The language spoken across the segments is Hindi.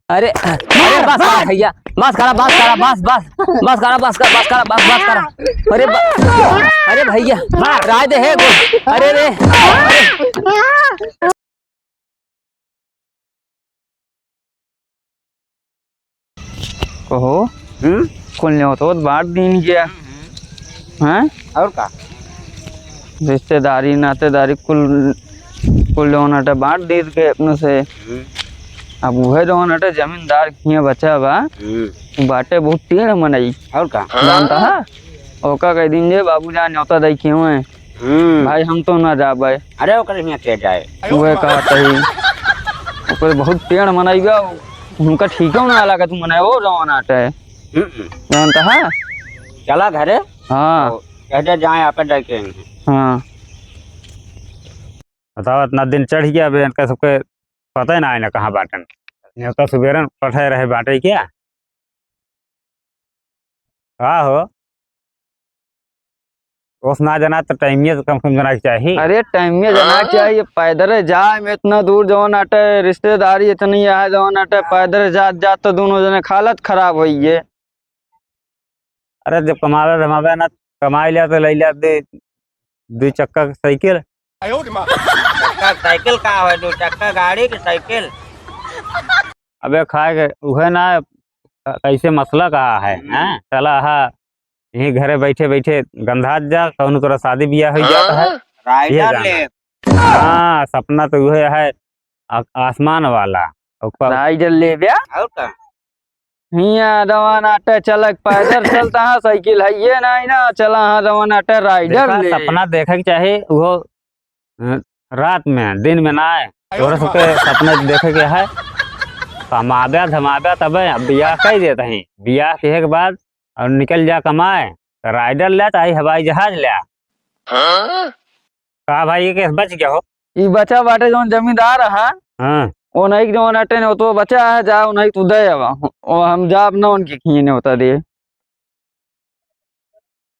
अरे अरे बस करा भैया, बस करा, बस करा, बस बस बस करा, बस करा, बस करा, बस बस करा। अरे अरे भैया राय दे है अरे रे कहो कुल तो बात दिन गया हैं और का रिश्तेदारी नातेदारी कुल कुल अटे बांट दी के अपने से। अब वह जौन अटे जमींदार किए बचा बा बाटे बहुत टेढ़ मनई और का जानता है ओका कह दिन जे बाबूजान न्योता दई क्यों है भाई हम तो ना जाबे। अरे ओकर हियां के जाए वह कहता ही ओकर बहुत टेढ़ मनई बा उनका ठीक ना लगा तू मनाए वो जौन अटे जानता है। चला घरे हाँ कहते जाए आप देखेंगे। हाँ बताओ इतना दिन चढ़ गया बे इनका सबके पता ही ना है ना कहाँ बाटन न्योता सुबेरन पठे रहे बाटे क्या हो उस ना जाना तो टाइमिए तो कम जाना चाहिए। अरे टाइम में जाना चाहिए पैदल जाए में इतना दूर जौन अटे रिश्तेदारी इतनी है जौन अटे पैदल जात जात तो दोनों जने हालत खराब हुई है। अरे जब कमावे रमावे ना कमाई लिया तो ले लिया दे 2 चक्का साइकिल। चक्का साइकिल का है 2 चक्का गाड़ी की साइकिल। अबे खाए के वह ना कैसे मसला कहा है हैं चला हा यही घरे बैठे बैठे गंधा जा कौन तोरा शादी ब्याह हो जाता है राइडर ले हाँ सपना तो वह है आसमान वाला ऊपर राइडर ले ब्या और का हिया जवान अटे चलक पैदल चलता है साइकिल है ये नहीं ना चला हाँ जवान अटे राइडर ले। सपना देखे के चाहे वो रात में दिन में ना आए तोरा सबके सपने देखे के है कमाव्या धमाव्या तब ब्याह कर देते हैं ब्याह के बाद और निकल जा कमाए तो राइडर ले चाहे हवाई जहाज ले कहा भाई ये केस बच गया हो ई बचा बाटे जौन जमींदार है हाँ ओ नहीं जौन अटे ने तो बचा है जा नहीं तू दे अब ओ हम जाब ना उनके खिए ने होता दे।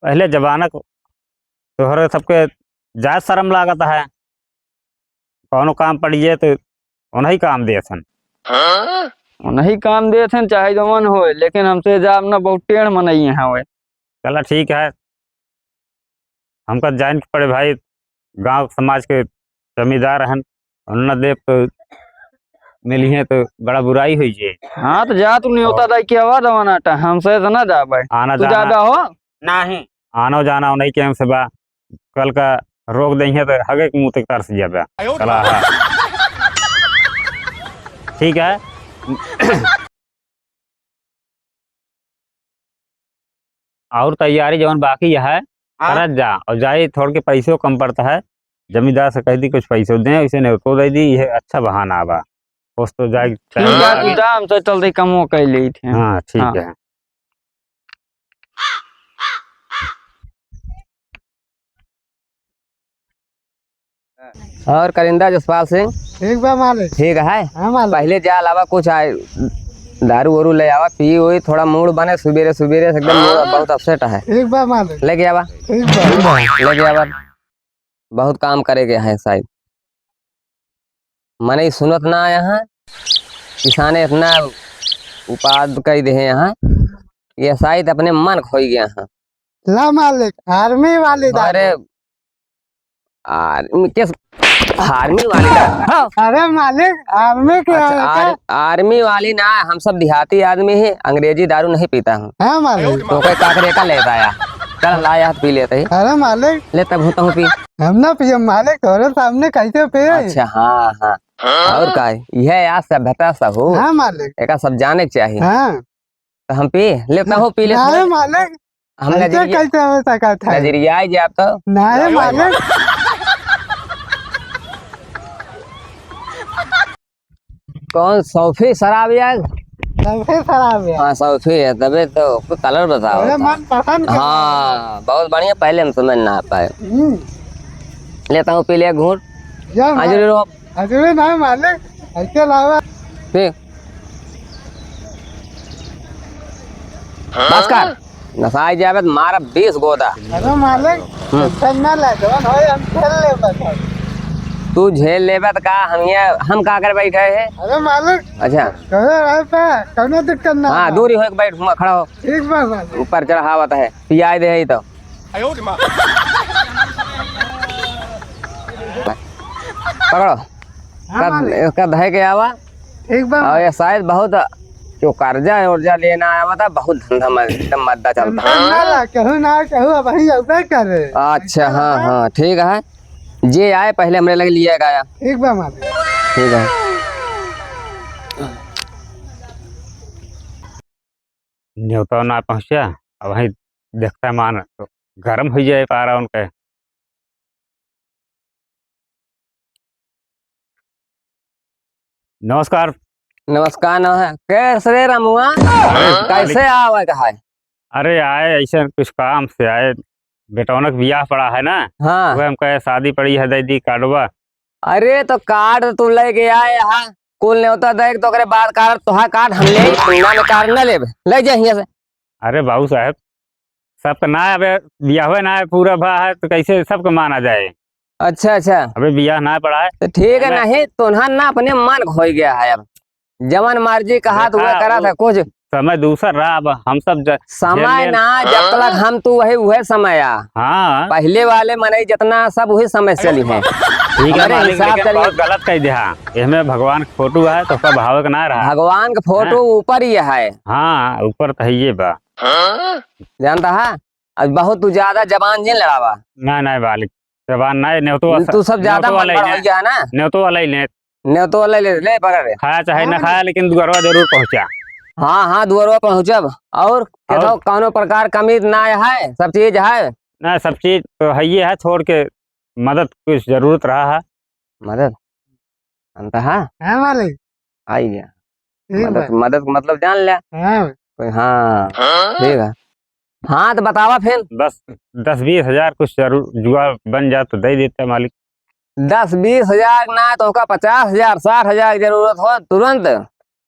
पहले जमाना तोहरे सबके जायज शर्म लागत है कौनो काम पड़िए तो उन्हीं काम दिए सन नहीं काम दे थे चाहे जवन हो लेकिन हमसे जाब ना बहुत टेढ़ मनई है वे। चला ठीक है हमका जान के पड़े भाई गांव समाज के जमींदार हैं उन्होंने देव तो मिली तो बड़ा बुराई हुई है। हाँ तो जा तू न्योता दाई के आवाज जवन अटे हमसे तो ना जाबे आना तू जाना जाबा हो नहीं आना जाना नहीं के हमसे बा कल का रोक देंगे तो हगे के मुँह तक तरस जाबे चला हाँ ठीक है और तैयारी जवन बाकी है करत जा और जाए थोड़ के पैसों कम पड़ता है जमींदार से कह दी कुछ पैसों दें उसे नहीं तो दे दी ये अच्छा बहाना बा उस तो जाए ठीक है तू जा हमसे चलते कमो कह ली थे। हाँ ठीक हाँ। है और करिंदा जसपाल सिंह ठीक बा मालिक। ठीक है हाँ मालिक। पहले जा अलावा कुछ आए दारू वारू ले आवा पी हुई थोड़ा मूड बने सुबेरे सुबेरे से एकदम मूड बहुत अपसेट है ठीक बा मालिक। लेके आवा ठीक बा लेके आवा बहुत काम करेगे है साहब मने सुनत ना यहाँ किसाने इतना उपाद कर दे यहाँ ये शायद अपने मन खोई गया यहाँ। ला मालिक आर्मी वाली दारू। अरे आर्मी किस आर्मी वाली दारू? अरे मालिक आर्मी के अच्छा, आर्मी वाली ना हम सब देहाती आदमी है अंग्रेजी दारू नहीं पीता हूँ हाँ मालिक। तो कोई काकरे का लेता आया चल लाया पी लेते ही अरे मालिक लेता भूता हूँ पी। हम ना पिए मालिक तोरे सामने कैसे पिए। अच्छा हाँ हाँ और का यह यार सभ्यता सा हो हाँ मालिक। एक सब जाने के चाहिए हाँ तो हम पी लेता हूँ पी लेता अरे हूँ। मालिक हम ऐसे कैसे हो सका था। नजरिया जी आप तो नहीं मालिक कौन सौफी शराब यार? सबसे खराब है। हाँ सौफी है तबे तो कलर बताओ। मेरे मन पसंद का। हाँ बहुत बढ़िया पहले हम समझ ना पाए लेता हूँ पी लिया घूट जा हाजिर रो अजूरी नहीं मालिक ऐसे लावा। ठीक बस कर नसाई जावे तो मारा 20 गोदा। अरे मालिक टेंशन ना ले जवान होए हम खेल ले बस। तू झेल लेबा तो का हम का कर बैठे है। अरे मालिक अच्छा कहे रहे पे कौनो दिक्कत ना हाँ दूरी हो के बैठ हुआ खड़ा हो ठीक बा मालिक ऊपर चढ़ावत है पियाई दे है तो पकड़ो हाँ मालिक कद है के आवा ठीक बा और ये शायद बहुत जो कर्जा उर्जा लेना आया था बहुत धंधा एकदम मद्दा चलता है। ना ला कहूँ ना कहूँ अब वही अबे करे अच्छा हाँ हाँ ठीक है जे आए पहले हमरे लगे लिए आया ठीक बा मालिक ठीक है। न्योता ना पहुंचा अब वही देखता है मान तो गर्म हो जाए पा रहा उनके। नमस्कार। नमस्कार न है कैसे रमुआ कैसे आवा कहा है। अरे आए ऐसे कुछ काम से आए, बेटौनक बियाह पड़ा है ना, हाँ वह हम कहे शादी पड़ी है दीदी कार्डवा। अरे तो कार्ड तू लेके आए यहाँ कुल न्योता देख तो बाद कार्ड तुहार कार्ड हम ले पुंगा में कार्ड न ले जा यहाँ से। अरे बाबू साहब सबका ना अबे बियाह हुआ ना है पूरा भा है तो कैसे सबका माना जाए। अच्छा अच्छा अबे बियाह ना पड़ा है तो ठीक है नहीं तुन्हा ना अपने मन खो गया है अब जवन मर्जी कहा तो वह करा था कुछ समय दूसर रहा। अब हम सब समय ना जब तक हम तू वही समय आ हाँ पहले वाले मनई जितना सब वही समय चली है ठीक है हमारे मालिक, हिसाब लेकिन से बहुत गलत कह दिया। इसमें भगवान का फोटो है तो उसका भाव का ना रहा। भगवान का फोटो ऊपर ही है हाँ ऊपर तो है ये बा। जानता है आज बहुत तू ज्यादा जबान जिन लड़ावा ना ना मालिक जबान ना न्योतो तू सब ज्यादा मन बढ़ गया ना न्योतो वाला ही ले ने तो ले पकड़ खाया चाहे ना खाया लेकिन दुगरवा जरूर पहुंचा। हाँ हाँ दुआरवा पहुँचब और कहता कौनो प्रकार कमी ना है सब चीज है ना सब चीज तो है ये है, छोड़ के मदद कुछ जरूरत रहा है। मदद अंता है हाँ मालिक आई गया ठीक मदद बा मदद का मतलब जान लिया हाँ कोई हाँ ठीक है हाँ तो बतावा फिर बस 10-20 हजार कुछ जरूर जुआ बन जा तो दे देते मालिक। 10-20 हजार ना तो 50,000 60,000 की जरूरत हो तुरंत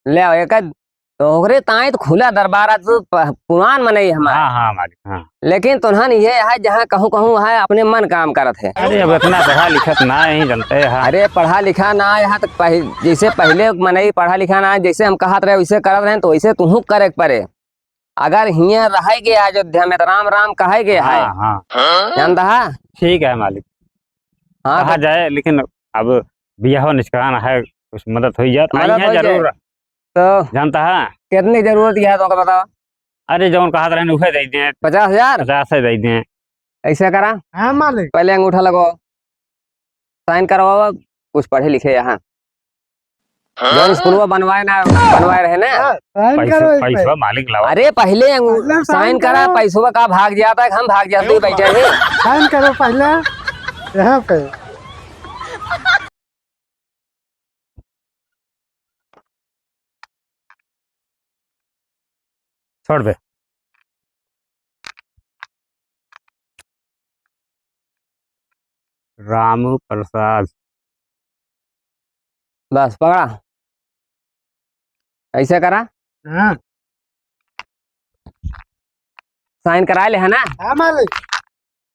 ले आओ एक तो ओकरे ताई तो खुला दरबार तो पुरान मनई हमारे हाँ हाँ मालिक हाँ। लेकिन तुन्हन ये है जहाँ कहूँ कहूँ है अपने मन काम करत है। अरे अब इतना पढ़ा लिखत ना ही जनते हैं। अरे पढ़ा लिखा ना यहाँ तक जैसे पहले मनई पढ़ा लिखा ना जैसे हम कहत रहे वैसे करत रहे तो वैसे तुहू करे के पड़े। अगर हिया रह के अयोध्या में तो राम राम कहे के है हाँ हाँ जानता है ठीक है मालिक हाँ कहा जाए लेकिन अब बियाह निष्कान है कुछ मदद हो जाए मदद हो जाए। जरूर तो जानता है। कितनी जरूरत है तो बताओ। अरे जौन कहा रहे उसे दे दें 50,000 50 दे दें। ऐसे करा हाँ मालिक पहले अंगूठा लगाओ साइन करवाओ कुछ पढ़े लिखे यहाँ जो स्कूल बनवाए रहे ना साइन करो इस पे। पैसा मालिक लाओ। अरे पहले पहले साइन करा करो। पैसों का भाग जाता है हम भाग जाते हैं बैठे हैं। साइन करो पहले यहाँ पे छोड़ दे। रामू प्रसाद बस पकड़ा ऐसे करा हाँ साइन करा ले है ना हाँ मालिक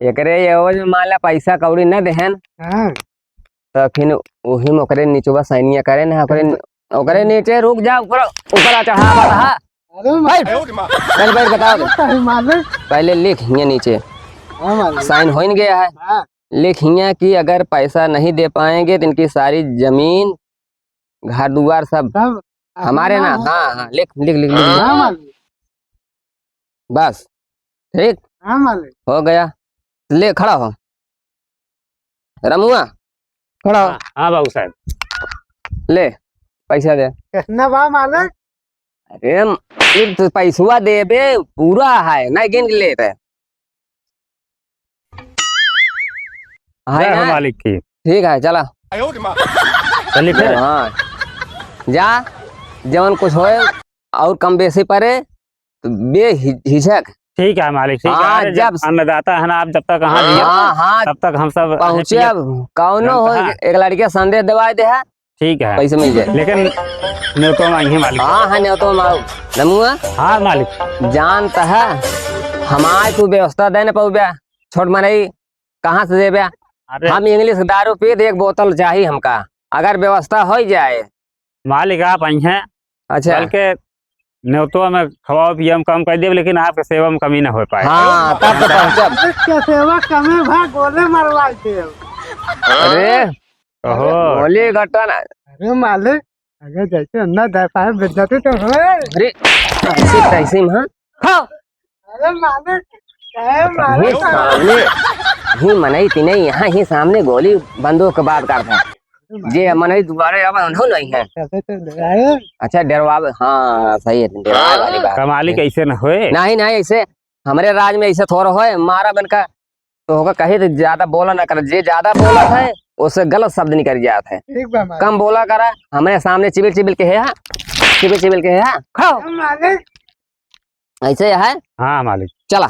एकरे एवज में मान ला पैसा कौड़ी न देहन हाँ तो फिर वही में ओकरे नीचवा साइनिया करे ना ओकरे नीचे रुक जा ऊपर ऊपर चढ़ा रहा अरे पहले बैठ बताओ दे। कहीं मालिक पहले लिख हिया नीचे हाँ मालिक साइन हो गया है हाँ लिख हिया कि अगर पैसा नहीं दे पाएंगे तो इनकी सारी जमीन घर दुआर सब सब हमारे ना हाँ हाँ लिख लिख लिख लिख हाँ मालिक बस ठीक हाँ मालिक हो गया ले खड़ा हो रमुआ खड़ा हो हाँ बाबू साहब ले पैसा दे कितना बा मालिक अरे एक तो पैसुआ दे बे पूरा है नहीं गिन के लेते है जय हो ना मालिक की। ठीक है चला चलिए फिर हाँ जा जवन कुछ होए और कम बेसी पड़े तो बेहिचक ठीक है मालिक ठीक हाँ, है। जब अन्नदाता है ना आप जब तक कहाँ दिए हाँ हाँ तब तक हम सब पहुँचे अब कौनो हो हाँ। एक लड़के संदेश दवा दे है ठीक है पैसे मिल जाए लेकिन न्योतो में आई मालिक। हाँ हाँ नहीं तो माऊ नमुआ हाँ मालिक जानता है हमारे तू व्यवस्था दे न पाऊ छोट मनई कहाँ से दे अरे हम इंग्लिश दारू पी एक बोतल चाहिए हमका, अगर व्यवस्था हो जाए। मालिक आप आई हैं, अच्छा बल्कि न्योतो में खवाओ पियो कम कर देव, लेकिन आपके सेवा में कमी ना हो पाए। हाँ तब तो पहुंचब। मालिक के सेवा कमे भाग गोले मरवाए थे। अरे ओहो बोली घटना। अरे मालिक अगर जैसे अन्ना दे पाए बेइज्जती तो हो। अरे ऐसे तैसे में हाँ? खाओ अरे मालिक कहे ये मालिक सामने ही मनई तीने यहाँ ही सामने गोली बंदूक के बात करता है। जे मनई दोबारा अब अनहो नहीं है। कैसे तो डराए। अच्छा डरवावे, हाँ सही है, डरवावे वाली बात। का मालिक ऐसे न होए। नहीं नहीं ऐसे हमारे राज में ऐसे थोड़ा होए, मारा बन का तो होगा कहीं तो ज्यादा बोला ना कर, जे ज्यादा बोला है उससे गलत शब्द निकल जाता है। ठीक बा मालिक। कम बोला करा, हमारे सामने चिबिल चिबिल के है, चिबिल चिबिल के है, खाओ मालिक ऐसे है। हाँ मालिक चला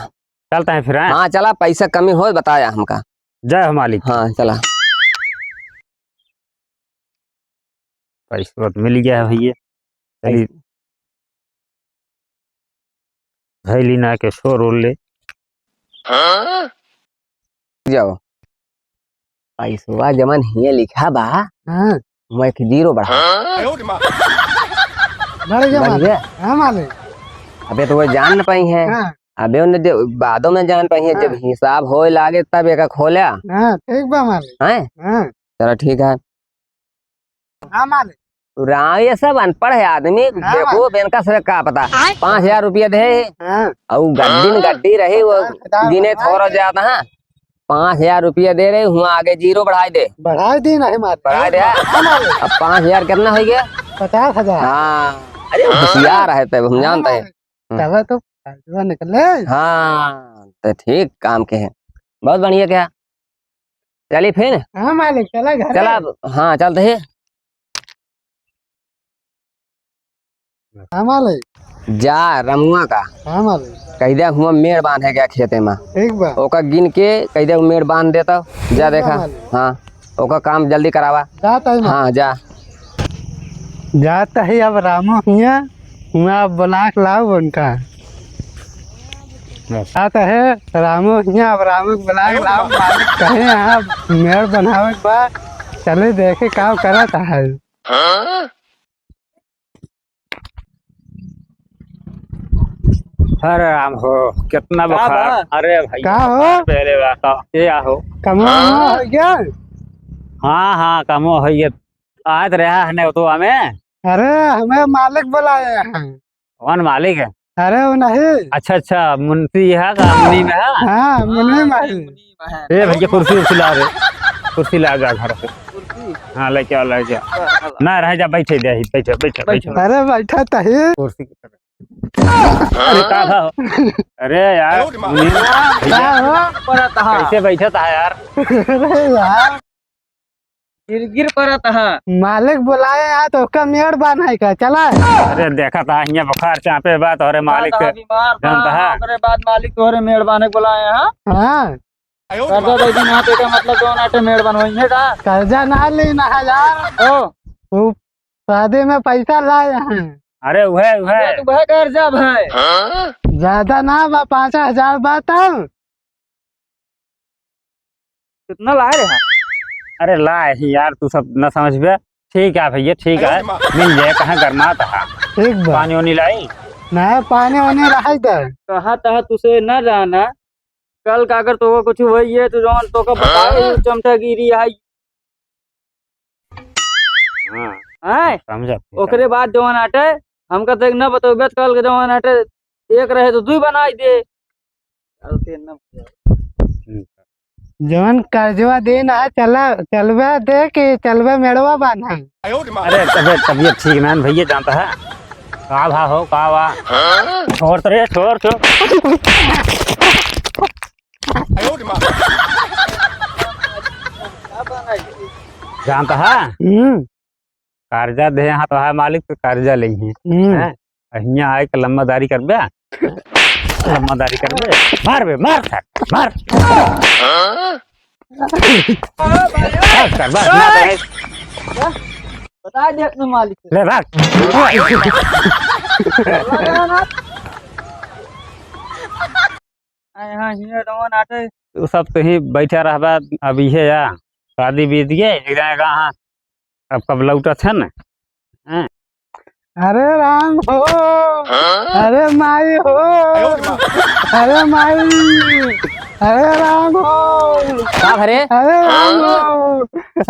चलते हैं फिर हैं? हाँ चला, पैसा कमी हो बताया हमका। जय हो मालिक। हाँ चला। पैसा तो मिल गया है भैया। चलिए भैली ना के शोर उड़ ले। जाओ पैसा जमन हिये लिखा बा, हाँ मैं कि जीरो बढ़ा बढ़ गया बढ़ मालिक। गया। हाँ मालिक। अबे तो वो जान न पाई है, हाँ अबे उन्हें बादों में जान पाई है, जब हिसाब हो लागे तब एक खोला हाँ ठीक बा मालिक। है। हाँ चलो ठीक है। हाँ मालिक। राव ये सब अनपढ़ है आदमी, देखो बेनका से का पता। 5,000 रुपया दे हाँ और गड्डी न गड्डी रही वो गिने थोड़ा ज्यादा है। 5,000 रुपया दे रहे हूँ, आगे जीरो बढ़ाई दे, बढ़ा दी नहीं मालिक। बढ़ाई दे। हाँ मालिक। अब 5,000 कितना हो गया? 50,000। हाँ अरे होशियार है तब हम जानते हैं। तब तो पैसा निकले। हाँ तो ठीक काम के है, बहुत बढ़िया। क्या चलिए फिर हाँ मालिक चला घर। चला अब। हाँ चलते हैं। हाँ मालिक। जा रमुआ का हाँ मालिक। कह दे हुआ मेड़ बांधे गया खेते में, ठीक बा। ओका गिन के कह दे मेड़ बांध देता। जा देखा, हाँ ओका काम जल्दी करावा। जाता है हाँ जा। जाता है अब रामो हुआ बना के लाओ उनका। जाता है रामो अब रामो को बना के लाओ। मालिक कहे यहाँ मेड़ बनावे के बाद चले देखे काम करता है। अरे राम हो कितना बुखार। अरे भाई का हो पहले बात ये हो। कमा हो गया। हाँ हाँ कमो है ये आज रहा है नहीं तो हमें। अरे हमें मालिक बुलाए हैं। कौन मालिक है? अरे वो नहीं। अच्छा अच्छा मुंशी है का मुनी में है। हाँ मुनि मालिक। ए भैया कुर्सी उर्सी ला रे, कुर्सी ला जा घर से। हाँ लेके आओ लेके आओ। ना रह जा बैठे दे बैठे बैठे बैठे अरे बैठा तही। कुर्सी की तरफ। अरे का था? अरे यार मुनी भैया कैसे बैठा था यार? अरे यार गिर पड़ा था। मालिक बुलाए यहाँ तो उसका मेड़ बांधा का चला। अरे देखा था यहाँ बुखार चापे बात और मालिक से जानता है। ओकरे बाद मालिक तोहरे मेड़ बाने बुलाए हैं। हाँ कर्जा दे दिन हाथ का मतलब दोनों आटे मेड़ बनवाइए का। कर्जा ना लेना हजार। ओ वो शादी में पैसा लाए हैं। अरे वह तू वह कर्जा भाई ज्यादा ना बा 5,000 बात। कितना लाए रहा? अरे ला ही यार तू सब न समझ बे। ठीक है भैया ठीक है मिल जाए। कहाँ करना था? ठीक बा। पानी वानी लाई। नहीं पानी वानी रहा इधर। कहा था तुझे न जाना, कल का अगर तो कुछ हुई है तो जौन तो का बताए चमटा गिरी आई हाँ है। समझा। ओकरे बाद जौन आटे हमका तो न बतौबे कल के जौन आटे एक रहे तो दू बनाई दे। जवन कर्जवा देना है चला चलवा दे कि चलवा मेड़वा बांधा। अरे तबियत ठीक ना भैया जानता है। का भा हो का वा छोड़ तो रे छोड़ छोड़। जानता है कर्जा दे यहाँ तो है मालिक तो कर्जा ले यहाँ आए के लम्बादारी कर बे। लम्बादारी कर बे मार बे मार मार कर बस ना तो बता दे अपने मालिक ले भाग। यहाँ हियर जौन आटे तू सब तो ही बैठा रहबा अब इहे या शादी बीत गए एक जाएगा हाँ अब कब लौटत है ना अरे राम हो, अरे माई हो, अरे माई, अरे राम हो, का भरे अरे राम हो,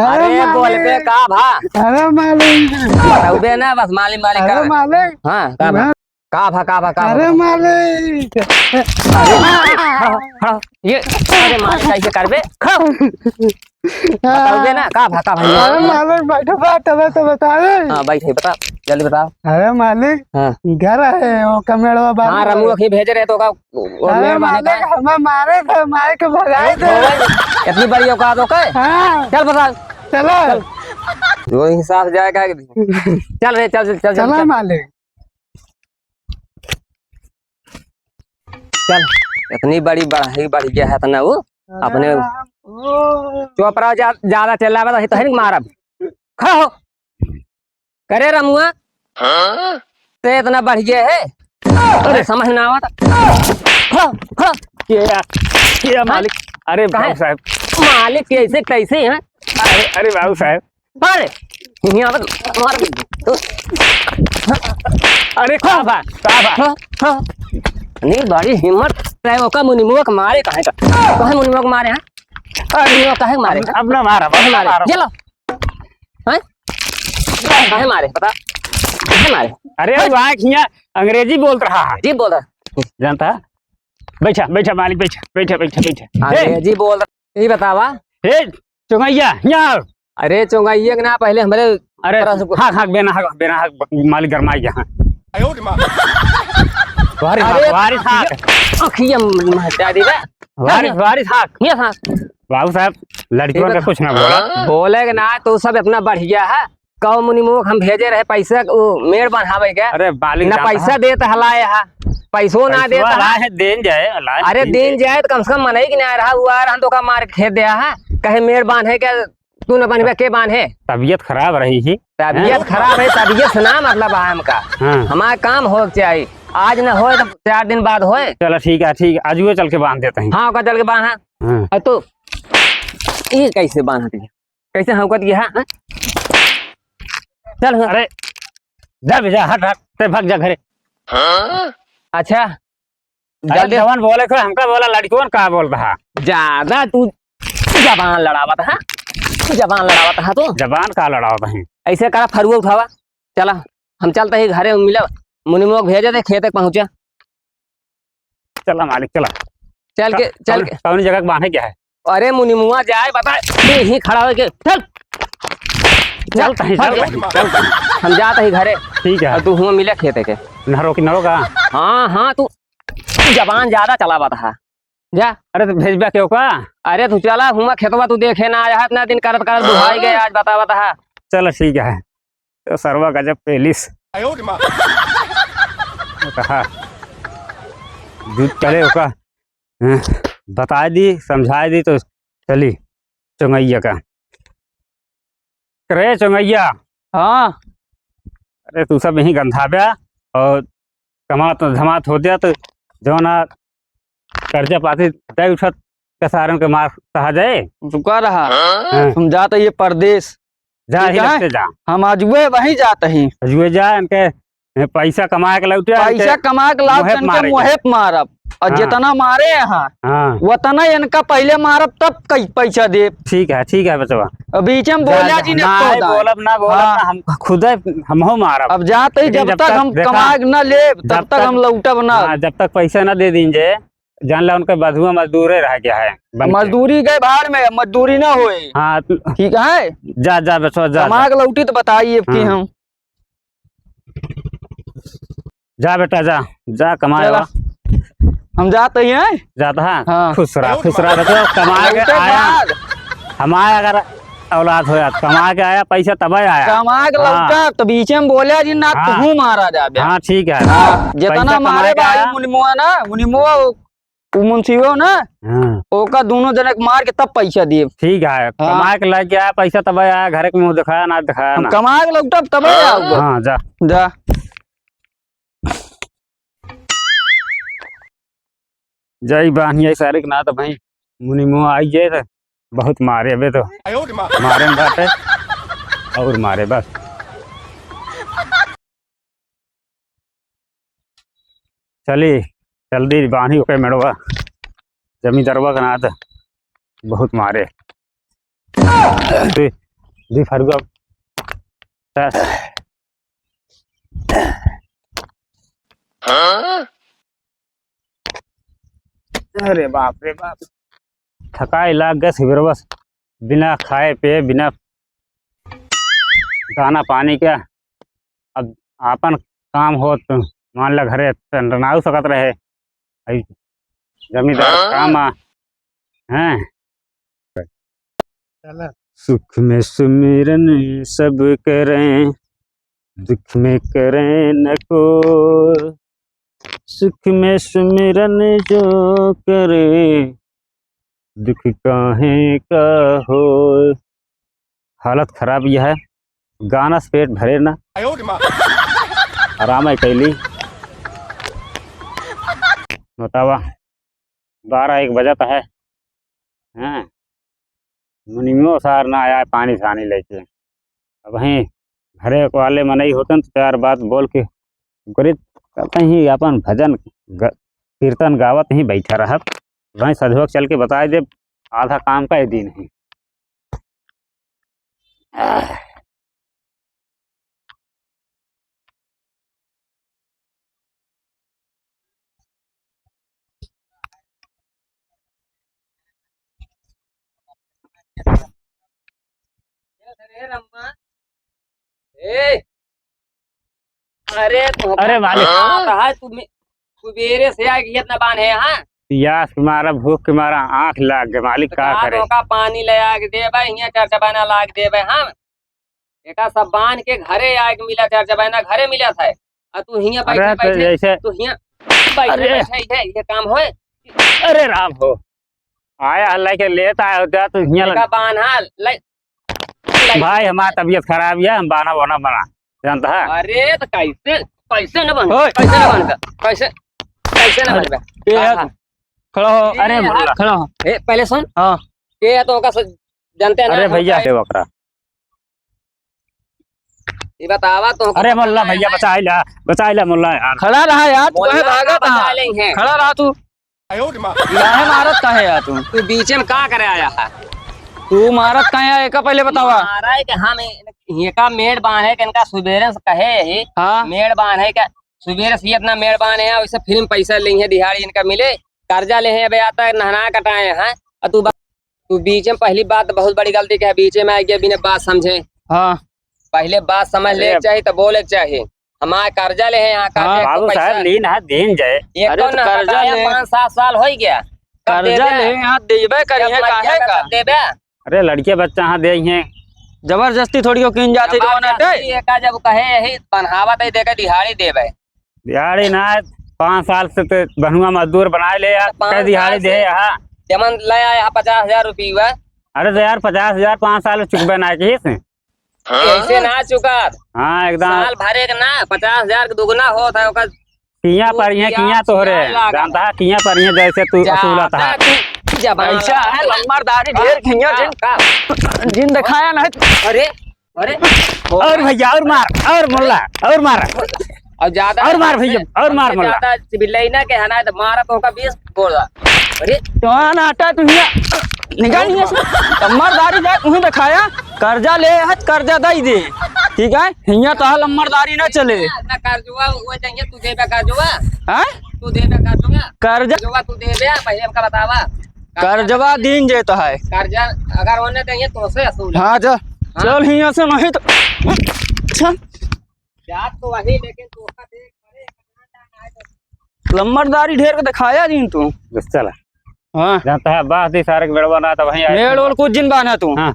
अरे बोल पे का भा अरे मालिक, बताऊबे ना बस मालिक मालिक अरे का मालिक, हाँ का भा का भा अरे मालिक, ये अरे मालिक कैसे करबे बताऊबे ना का भा अरे मालिक बैठो बात तो बता दे। हाँ बैठे बता जल्दी बताओ। अरे मालिक हाँ घर है वो कमेड़वा बाबू। हाँ रमू ही भेज रहे तो का और अरे मेरे माने मालिक हमें मारे थे, मार के भगाए थे। का इतनी बड़ी औकात हो के हाँ चल बता चलो वो हिसाब से जाएगा चल रे चल चल चलो चल मालिक। चल इतनी बड़ी बढ़ाई बढ़ गया है तना वो अपने चोपड़ा ज्यादा चल रहा है तो है मारब खड़ा हो करे रमुआ तो इतना बढ़ गया है अरे समझ ना आवा क्या मालिक अरे कहाँ है? बाबू साहब मालिक कैसे कैसे हैं अरे अरे बाबू साहब अरे यहाँ पर मार अरे का बा नहीं बड़ी हिम्मत है वो का मुनिमुख मारे कहे मुनिमुख मारे हैं अरे वो कहे मारे अपना मारा कहे अपना मारे मारा चलो हैं कहे मारे पता कहे मारे अरे वहाँ यहाँ अंग्रेजी बोल रहा है जी बोल रहा जानता है? बैठा बैठा मालिक बैठा बैठा बैठा बैठा अंग्रेजी बोल रहा यही बतावा हे चुंगैया यहाँ अरे चुंगाइए ना पहले हमारे अरे तरह से- हाँ बेना हक मालिक गरमाई यहाँ वारिस अरे वारिस हाक अखिया हटा दी बे वारिस हाक ये था बाबू साहब लड़कियों का कुछ ना बोला बोलेगा ना तो सब अपना बढ़ गया है कौ मुनिमुख हम भेजे रहे पैसा वो मेड़ बन्हावे के अरे मालिक ना पैसा देता हलाए है पैसो ना देता है है देन जाए अल्लाह अरे दिन जाए तो कम से कम मन ही कि ना रहा हुआ हम तो का मार के खेत दिया है कहे मेड़ बांधे क्या तू न बनवे के बांधे तबीयत खराब रही थी तबीयत खराब है तबीयत से ना मतलब है हमका हाँ हमारा काम हो चाहिए आज न हो तो 4 दिन बाद होए चलो ठीक है आज वो चल के बांध देते हैं हाँ का चल के बांधा हाँ। तो ये कैसे बांधा दिया कैसे हमको दिया है चल हाँ। अरे जा बेजा हट हट ते भाग जा घरे अच्छा जल्दी जल्दी जवान बोले को हमका बोला लड़कियों का बोल रहा ज्यादा तू जबान लड़ावा था जबान लड़ावा था तू जबान का लड़ाओ हैं ऐसे करा फरुआ उठावा चला हम चलते ही घरे मिला मुनिमुख भेजे थे खेत तक पहुंचा चला मालिक चला चल के कौन जगह बांधे क्या है अरे मुनिमुआ जाए बता यही खड़ा हो के चल चलता है चलता है हम जाते ही घरे ठीक है और तू हुआ मिले खेते के नहरो की नहरो का हाँ तू जबान ज्यादा चलावा था जा अरे तो भेजबा क्यों का अरे तू चला हुआ खेतवा तू देखे ना आया इतना दिन करत दुहाई गए आज बता था चलो ठीक है तो सरवा गजब पेलिस कहा दूध चले का बता दी समझा दी तो चली चुंगैया का करे चुंगैया हाँ अरे तू सब यहीं गंधाव्या और कमात धमात हो गया तो जो ना कर्जा पाती दे उठत कसारन के मार सहा जाए रुका रहा हाँ। हम जाते ये परदेश जा ही ठीक है। लगते जा हम आज वही जाते ही जुए जा इनके पैसा कमा के लौटे पैसा कमा के लाभ मुहेप मारे मुहेप मारब और हाँ। जितना मारे यहाँ हाँ उतना इनका पहले मारब तब कई पैसा दे ठीक है बचवा बीच में बोलिया जी ने ना तो दाई। बोलब ना बोलब हाँ। ना, हम खुद हम हो मारब अब जाते ही लेकिन जब तक हम देखा- कमा के न ले जब तब तक हम लौटब ना हाँ, जब तक पैसा ना दे दीजिए जान ला उनका बधुआ मजदूरे रह गया है बन के। मजदूरी गए बाहर में मजदूरी ना होए हाँ ठीक है जा बचवा जा कमा के लौटी तो बताइए कि हाँ। हम जा बेटा जा कमाए चला। हम जाते ही हैं जाता है हाँ। खुश रहा बचवा कमा के लौटे आया बाद हमारे अगर औलाद हो कमा के आया पैसा तब आया कमा के हाँ। लौटा तो बीच में बोलिया जी ना हाँ। तू मारा जाबे हाँ ठीक है हाँ, जितना पैसा मारे कमा के भाई आया। मुनिमुआ ना मुनिमुआ मुंशियो ना हाँ ओका दोनों जने के मार के तब पैसा दिए ठीक है कमा के लग गया पैसा तब आया घर के मुंह दिखाया ना दिखाया हम ना कमा के लौटब तब आओगे हाँ जा जा जय बानिया सारे के ना तो भाई मुनि मुँह आई जाए तो बहुत मारे अबे तो मारे में बात है और मारे बस। चली जल्दी बांधी ओके मेड़वा जमींदारवा का नाथ बहुत मारे दी फरुआ अरे बाप रे बाप थकाई लाग गए फिर बस बिना खाए पिए बिना दाना पानी क्या अब आपन काम हो तो मान ला घरे नाउ सकत रहे आई जमींदार काम हैं। चलो सुख में सुमिरन सब करें दुख में करें न को सुख में सुमिरन जो करे दुख काहे का हो। हालत खराब यह है गाना से पेट भरे ना आराम है कैली बतावा 12-1 बजत है हैं मुनिमो सार ना आया पानी सानी लेके अब वहीं घरे वाले मनई होते तो चार बात बोल के गरीब कहीं अपन भजन कीर्तन गावत ही बैठा रहा वहीं सधवक चल के बताए दे आधा काम का ही दिन है। अरे मालिक सुबेरे से आके इतना बान है यहाँ प्यास के मारा भूख के मारा आंख लाग गए मालिक का करे का पानी ले आके दे भाई यहाँ चरचबाना लाग दे भाई हम एका सब बांध के घरे आके मिला चरचबाना घरे मिला था और तू हिया अरे बैठे तो बैठे जैसे तू हिया बैठे अरे। बैठे है ये काम होए अरे राम हो आया हल्ला के लेता है होता तो हियां का बांधा ले भाई हमारा तबीयत खराब है हम बाना बना बना जानता है। अरे तो कैसे कैसे न बन ओए। कैसे न बन कैसे कैसे न बन ये है, खड़ा हो अरे मुल्ला खड़ा हो पहले सुन हाँ ये है तो का जानते हैं ना अरे भैया होता है। बकरा ये बतावा तो अरे मुल्ला भैया बचा ला मुल्ला यार खड़ा रहा यार तू कहे भागा बता था लेंगे खड़ा रहा तू काहे मारत काहे यार तू बीच में का करे आया है तू मारत काहे आया एका पहले बतावा मारा है कि हम ये का मेड़ बांध है कि इनका सुबेरे से कहे ही हाँ मेड़ बांध है क्या सुबेरे से इतना मेड़ बांध है वैसे फिर में पैसा लेंगे दिहाड़ी इनका मिले कर्जा ले हैं अबे आता नहना कटाए हैं और तू बीच में पहली बात बहुत बड़ी गलती क्या है बीच में आ गया बिना बात समझे हाँ पहले बात समझ ले चाहिए तो बोले चाहिए हमारे कर्जा ले हैं यहाँ हाँ, बाबू साहब लीन है दिन जाए एक तो ना कर्जा ले 5-7 साल हो गया कर्जा ले यहाँ देबे करिए काहे का देबे अरे लड़के बच्चा यहाँ दे हैं जबरदस्ती थोड़ी हो किन जाती जो ना दे का जब कहे यही बनहावत है देकर दिहाड़ी देवे दिहाड़ी ना 5 साल से तो बनुआ मजदूर बनाए ले यार 5 क्या दिहाड़ी साल दे से। यहाँ जमन ले आया 50,000 रुपया अरे तो यार 50,000 5 साल चुकबे ना की ऐसे ना चुका हाँ एकदम साल भरे का ना 50,000 का दुगना होता है ओकर किया परिया किया तोहरे जानता है किया परिया जैसे तू असूला था ऐसा है लंबरदारी ढेर खिंगा जिन का जिन दिखाया ना अरे अरे और भैया और मार और मुल्ला और मार और ज्यादा और मार भैया और मार मुल्ला ज्यादा बिल्लाई ना के हना तो मारा तो का 20 बोला अरे तो नाटा तू निकाल नहीं लंबरदारी जाए उन्हें दिखाया कर्जा ले है कर्जा दई दे ठीक है हिया तो लंबरदारी ना चले ना कर्जवा वो चाहिए तू देबे कर्जवा हैं तू देबे कर्जवा कर्जा कर्जवा तू देबे पहले हमका बतावा कर्जवा दिन जे तो है कर्जा अगर होने चाहिए तो से असूल हाँ चल हिया से नहीं तो चल जात तो वही लेकिन तू का देख अरे कितना टाइम आए तो लंबरदारी ढेर के दिखाया दिन तू बस चला हाँ जानता है बात ही सारे बेड़वा ना तो वहीं मेड़ और कुछ दिन बाना तू हाँ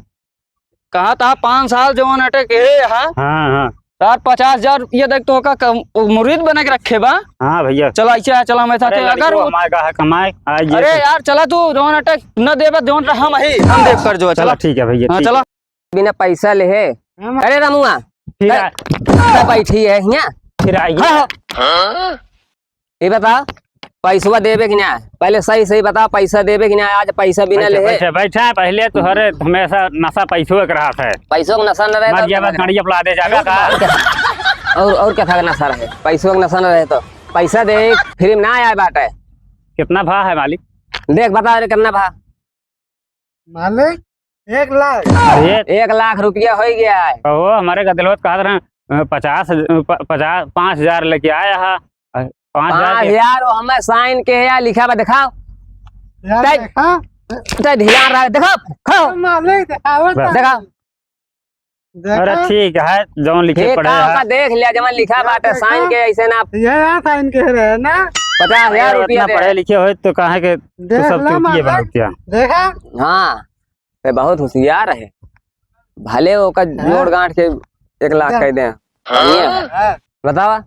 कहा था 5 साल जवान अटक है हाँ हाँ हाँ तार 50,000 ये देख तो का मुरीद बना के रखे बा हाँ भैया चला ऐसा चला मैं था अरे अगर कमाए का है कमाए आज अरे यार चला तू जवान अटक न देबे जवान हम ही हम देख कर जो चला चला ठीक है भैया हाँ ठीक चला बिना पैसा ले है अरे रमुआ फिर बैठी है यहाँ फिर आइए ये बता पैसवा देवे कि ना? पहले सही सही बताओ, पैसा देवे कि ना? आज पैसा बिना ले बैठे बैठे पहले तो हरे हमेशा नशा पैसों के रहा है। पैसों का नशा न रहे मत गया बस गाड़ी अपला दे जाएगा का। और क्या था का नशा रहे? पैसों का नशा न रहे तो पैसा दे, फ्री में ना आया बात है। कितना भाव है मालिक? देख बता रहे कितना भा? मालिक 1 लाख। अरे 1 लाख रुपया हो गया है। कहो हमारे का दिलवत कहा था 5,000 लेके आया है 5,000 5,000 हमें साइन के या लिखा बा दिखाओ। यार नहीं। देखा तो ध्यान रख, दिखाओ खाओ मालिक दिखावत बस। दिखाओ। अरे देखा ठीक है जो लिखे एक पड़े का है। देख लिया जमा लिखा बात है साइन के ऐसे ना। ये यार साइन के रहे ना। 50,000 रुपया इतना पढ़े लिखे हो तो कहा के देख सब ला चूतिए बनो मालिक। क्या। देखा हाँ ये बहुत होशियार है। भले ओका जोड़ गांठ के 1 लाख कह दे। बतावा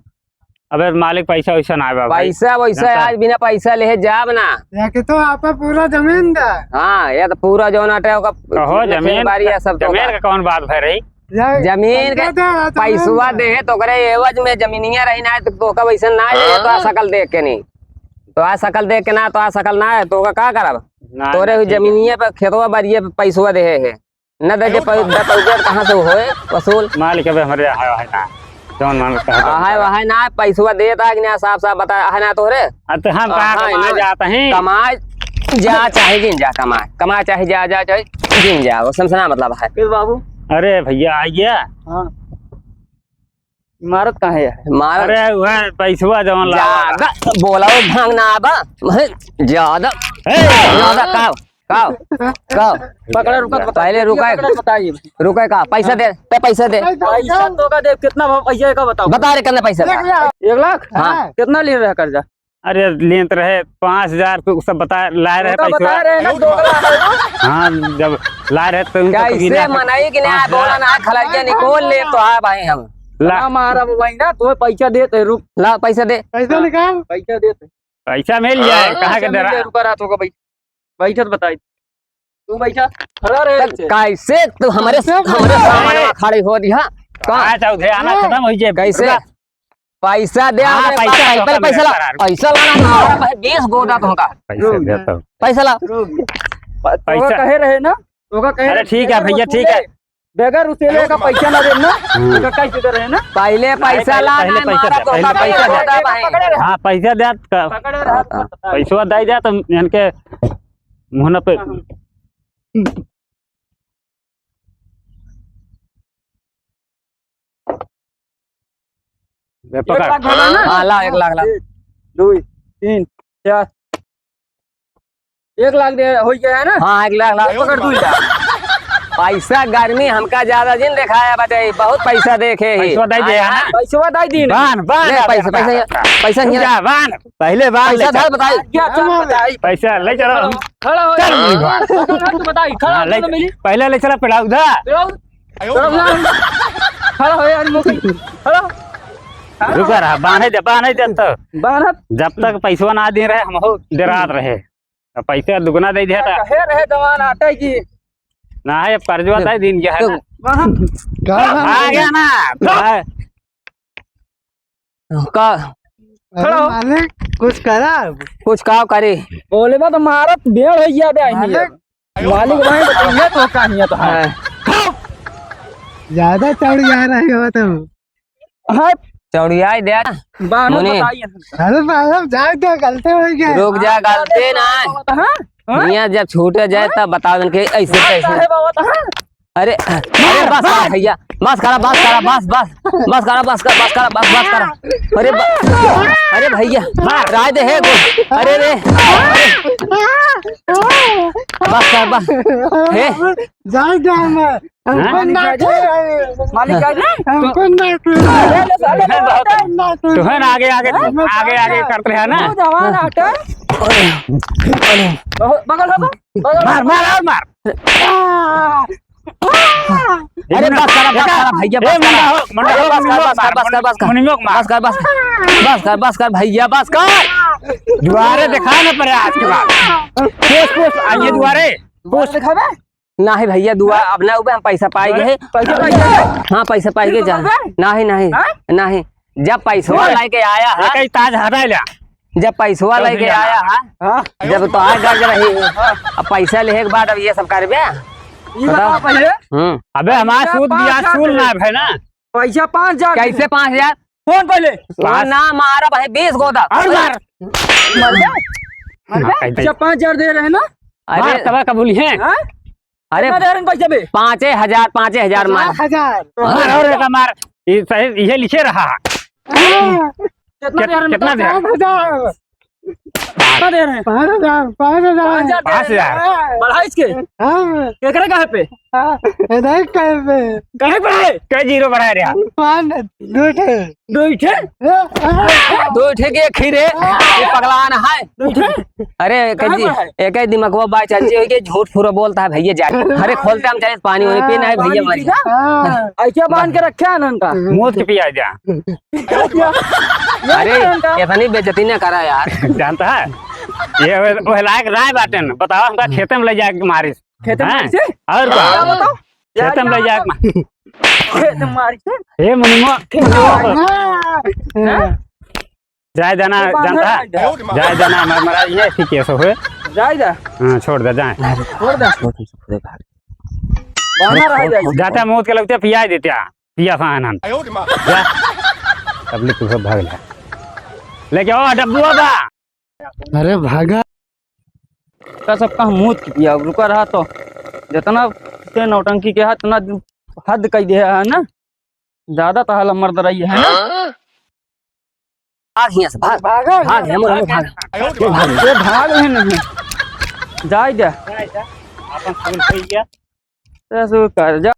अबे मालिक पैसा वैसा ना आए पैसा वैसा आज बिना पैसा ले जाब ना। या कि तो आप पूरा जमीन दा। हाँ ये तो पूरा जो नाटे ओका कहो जमीन बारी है सब तो जमीन का कौन बात है रही। जमीन के पैसवा दे तो करे एवज में जमीनिया रही ना तो का वैसा ना है तो आ सकल देख के नहीं तो आ सकल देख के ना तो आ सकल ना है तो का करब? तोरे हुई जमीनिया पे खेतवा बारिये पे पैसवा दे है न दे पैसा कहाँ से होए वसूल? मालिक अबे हमारे है ना जौन मान कहता हाय वहाय ना पैसवा देता कि ना साफ साफ बता है ना तोरे? तो हम कहाँ हाँ, कमाए इन्हों- जाते हैं। कमाए जा चाहे गिन जा, कमाए कमाए चाहे जा चाहे गिन जा, वो समझना मतलब है। बाबू अरे भैया आ गया। हाँ इमारत कहाँ है? मार अरे वह पैसवा जौन ला ज्यादा बोला वो भांग ना आबा ज्यादा ज्यादा काव काव काव पकड़ा रुका पहले रुका बताइए। रुका का पैसा दे पे पैसा दे पैसा तो का दे कितना पैसा का बताओ। बता रहे कितना पैसा दे? 1 लाख। हाँ। कितना ले रहा कर्जा? अरे लेत रहे 5,000 तो सब बता लाए रहे पैसवा। रहे ना 2 लाख। हाँ जब लाए रहे तो क्या इससे मनाई कि नहीं बोला ना खलरिया निकोल ले तो आ भाई हम ला मारा भाई ना तो पैसा देते रुक। ला पैसा दे। पैसा निकाल। पैसा देते। पैसा मिल जाए कहाँ के डरा। रुका रहा तो भाई बैठा बताई तू बैठा खड़ा रहे। कैसे तू हमारे सामने खड़े हो दिया कहाँ चौधरी आना खत्म हो जाए कैसे? पैसा दे हाँ, हमारे पैसा पास, तो पहले कम पैसा ला है, पैसा लाना हमारा भाई 20 गोदा तुमका पैसा देता हूँ। पैसा ला। पैसा कहे रहे ना तो का कहे अरे ठीक है भैया ठीक है। बगैर उसेले का पैसा ना देना तो कैसे दे रहे ना। पहले पैसा ला पहले ना पैसा दे, हमारा पहले गोदा पैसा भाई दे। गोदा भाई। हाँ पैसा दे पकड़े रहा पैसा दे जा तो इनके मुहन पे दे पकड़। हाँ ला 1 लाख ला 2 3 4 1 लाख दे हो गया है ना। हाँ 1 लाख ला पकड़ दूँ पैसा गर्मी हमका ज्यादा दिन दिखाया बताइए बहुत पैसा देखे ही पैसा दे दे ना। पैसा दाई दी ना। बान बान ले पैसा पैसा पैसा नहीं जा बान पहले बान ले पैसा था बताइए क्या चल बताई पैसा ले चलो खड़ा हो चल मेरी बात। बताई खड़ा हाँ, ले हो मिली पहले ले चला पिला उधर खड़ा हो यार मुखी खड़ा रुका रहा बांधे दे तो बानत जब तक पैसा ना दे रहे हम हो डरात रहे तो पैसा दुगना दे दिया था कहे रहे जवान आटा की ना है अब कर्जवा दे दिन क्या है ना। आ गया ना का खड़ा हो मालिक कुछ करा कुछ काम करे बोले बा तो मारत बेड़ हो गया दे मालिक वहीं बताइए तो कहानियां तो है ज्यादा चढ़ जा रहे हो तुम। हाँ चौड़िया दे बानो मुनि। बताइए। अरे बाबा जाए तो गलती हो गई। रुक जा गलती ना हाँ मियाँ जब छूटे जाए तब बताओ इनके ऐसे कैसे। अरे अरे बस करा भैया बस करा बस करा बस बस बस करा बस करा बस करा बस बस करा अरे अरे भैया राय दे है अरे रे बस कर बस हे जाए जाए मैं मालिक तो है ना आगे आगे आगे आगे करते हैं ना मार मार और मार अरे बस करा भैया बस कर भैया बस कर दुआरे दिखा ना पड़े आज के बाद पोस्ट आइए दुआरे पोस्ट दिखावे नहीं भैया दुआ अब ना हम पैसा पाएंगे हाँ पैसा पाएंगे जा नहीं नहीं नहीं जब पैसा लेके आया है कई ताज हटा लिया जब पैसवा लेके आया है, जब तो आ गज रही अब पैसा लेने के बाद अब ये सब करबे बताओ पहले अबे हमारा सूद ब्याज सुन ना है ना। पैसा 5,000 कैसे 5,000 फोन पहले ना मारा भाई 20 गोदा मर गया कैसे? 5,000 दे रहे हैं ना। अरे तब कबूली है अरे कितना दे रहे हैं पैसे पे? 5,000 मार 5,000 मार ये सही ये लिखे रहा कितना दे रहे हैं? कितना दे रहे हैं? 5,000 कितना दे रहे हैं? 5,000 5,000 बढ़ा इसके केकरे कहे पे कहे पे है? कई जीरो बढ़ा रहा दो इठे दो ठेके खीरे ये पगलान है अरे एक ही दिमाग बाई चाची हो के झूठ फूरो बोलता है भैया जा अरे खोलते हम चाहे पानी वानी पीना है भैया मर ऐसे बांध के रखे है ना उनका। मुँह के पिया जा अरे इतनी बेइज्जती न करा यार जानता है ये वह लायक राय बाटे न बताओ हमका खेते में ले जाके मारिस खेते में हैं? कैसे? और क्या बताओ? खेते में ले जाके खेत में मारी से? हे मुनिमा जाए जाना जानता है जाए जाना मरा ये ठीक केस हुए जाएगा हाँ छोड़ दे जाए छोड़ दे बांधा रह जाए। जाता मौत के लगते पिया देते पिया साहन जा तब ले तू सब भाग ले लेके आओ डब्बू बा अरे भागा का सबका मुँह किया रुका रहा तो जितना से नौटंकी के हाथ उतना हद कई दिया है ना ज्यादा तो हाल मर्द रही है ना। भाग यहाँ से भाग भागा भाग हम भाग ये भाग है नहीं जाए जा अपन फूल खई गया ऐसे कर जा